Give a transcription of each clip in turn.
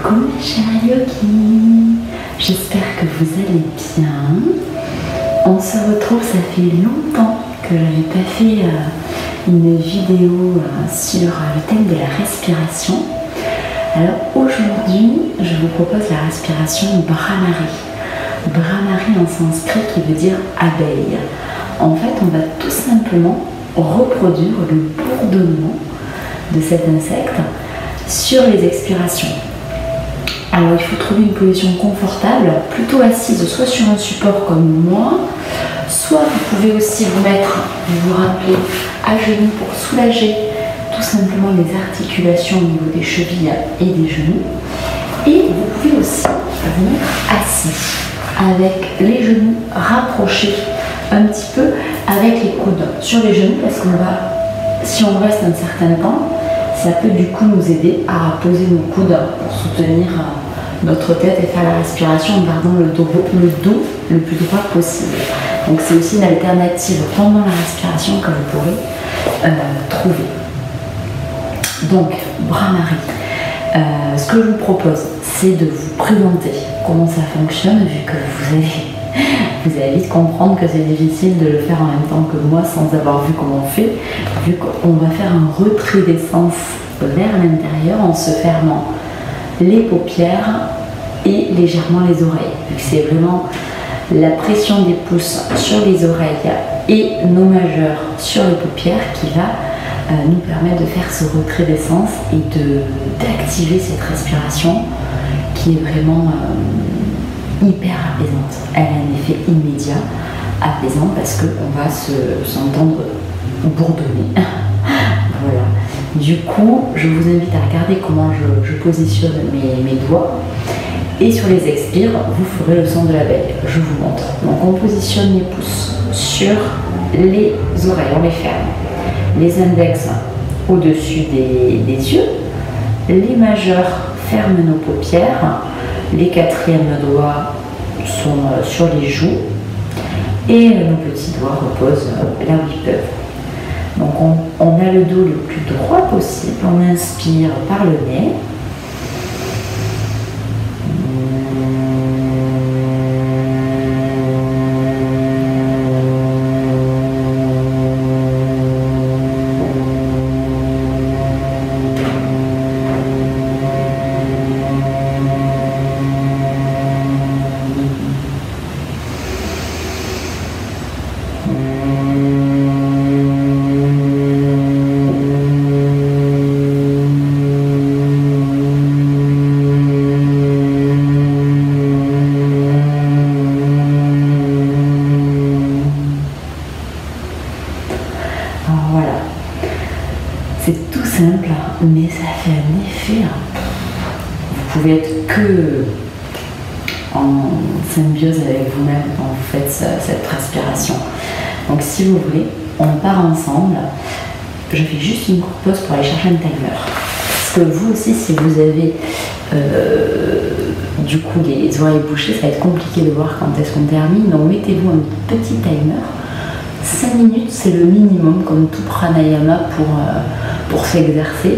Coucou mes chers yogis, j'espère que vous allez bien. On se retrouve, ça fait longtemps que je n'avais pas fait une vidéo sur le thème de la respiration. Alors aujourd'hui, je vous propose la respiration Bhramari. Bhramari en sanskrit qui veut dire abeille. En fait, on va tout simplement reproduire le bourdonnement de cet insecte sur les expirations. Alors il faut trouver une position confortable, plutôt assise, soit sur un support comme moi, soit vous pouvez aussi vous mettre, vous vous rappelez, à genoux pour soulager tout simplement les articulations au niveau des chevilles et des genoux. Et vous pouvez aussi vous mettre assis, avec les genoux rapprochés un petit peu avec les coudes sur les genoux, parce qu'on va, si on reste un certain temps, ça peut du coup nous aider à poser nos coudes pour soutenir notre tête et faire la respiration en gardant le dos le plus droit possible. Donc c'est aussi une alternative pendant la respiration que vous pourrez trouver. Donc Bhramari, ce que je vous propose, c'est de vous présenter comment ça fonctionne, vu que vous allez vite comprendre que c'est difficile de le faire en même temps que moi sans avoir vu comment on fait, vu qu'on va faire un retrait d'essence vers l'intérieur en se fermant les paupières et légèrement les oreilles, vu que c'est vraiment la pression des pouces sur les oreilles et nos majeurs sur les paupières qui va nous permettre de faire ce retrait d'essence et d'activer cette respiration qui est vraiment hyper apaisante. Elle a un effet immédiat apaisant parce qu'on va s'entendre bourdonner. Voilà. Du coup, je vous invite à regarder comment je positionne mes doigts. Et sur les expires, vous ferez le son de l'abeille. Je vous montre. Donc on positionne les pouces sur les oreilles, on les ferme. Les index au-dessus des yeux. Les majeurs ferment nos paupières. Les quatrièmes doigts sont sur les joues. Et nos petits doigts reposent là où ils peuvent. Donc on a le dos le plus droit possible. On inspire par le nez. C'est tout simple, mais ça fait un effet. Vous pouvez être que en symbiose avec vous-même quand vous faites cette respiration. Donc si vous voulez, on part ensemble. Je fais juste une courte pause pour aller chercher un timer. Parce que vous aussi, si vous avez du coup les oreilles bouchées, ça va être compliqué de voir quand est-ce qu'on termine. Donc mettez-vous un petit timer. 5 minutes, c'est le minimum, comme tout pranayama pour s'exercer.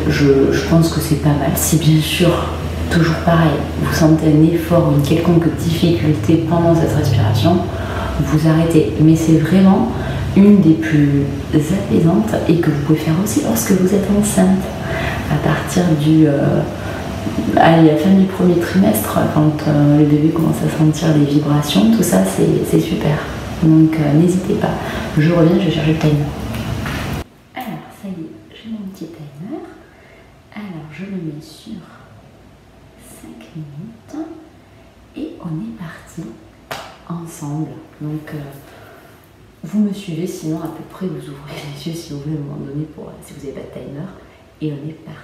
Je pense que c'est pas mal. Si bien sûr, toujours pareil, vous sentez un effort, une quelconque difficulté pendant cette respiration, vous arrêtez. Mais c'est vraiment une des plus apaisantes et que vous pouvez faire aussi lorsque vous êtes enceinte. À partir à la fin du premier trimestre, quand le bébé commence à sentir les vibrations, tout ça, c'est super. Donc n'hésitez pas. Je reviens, je vais chercher le timer. Alors, ça y est, j'ai mon petit timer. Alors, je le mets sur 5 minutes. Et on est parti ensemble. Donc, vous me suivez, sinon à peu près vous ouvrez les yeux si vous voulez à un moment donné, si vous n'avez pas de timer. Et on est parti.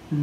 Et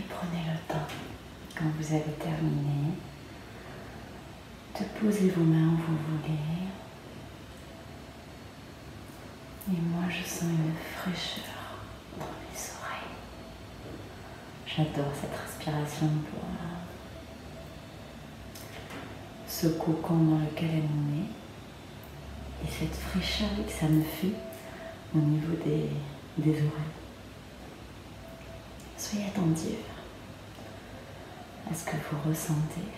prenez le temps, quand vous avez terminé, de poser vos mains où vous voulez. Et moi, je sens une fraîcheur dans mes oreilles. J'adore cette respiration pour ce cocon dans lequel elle nous met. Et cette fraîcheur que ça me fait au niveau des oreilles. Soyez attentifs à ce que vous ressentez.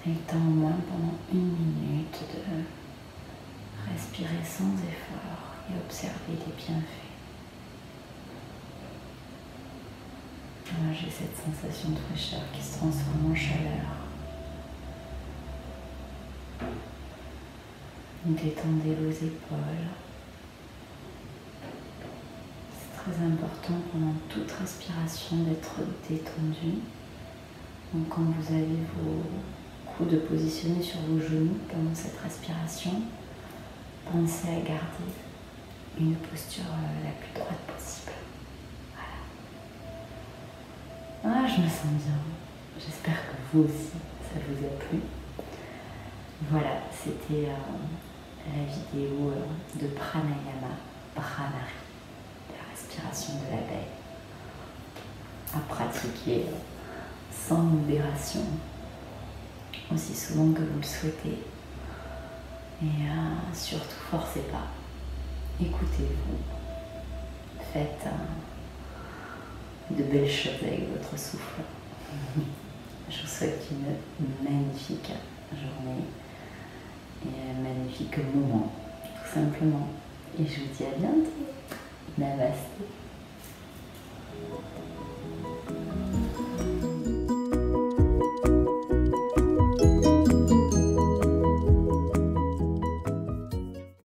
Prenez le temps au moins pendant 1 minute de respirer sans effort et observer les bienfaits. Moi, j'ai cette sensation de fraîcheur qui se transforme en chaleur. Détendez vos épaules. C'est très important pendant toute respiration d'être détendu. Donc quand vous avez vos coudes positionnés sur vos genoux pendant cette respiration, pensez à garder une posture la plus droite possible. Voilà. Ah, je me sens bien. J'espère que vous aussi, ça vous a plu. Voilà, c'était la vidéo de Pranayama, Bhramari, la respiration de l'abeille, à pratiquer sans modération, aussi souvent que vous le souhaitez. Et surtout, forcez pas, écoutez-vous, faites de belles choses avec votre souffle. Je vous souhaite une magnifique journée et un magnifique moment, tout simplement. Et je vous dis à bientôt. Namasté.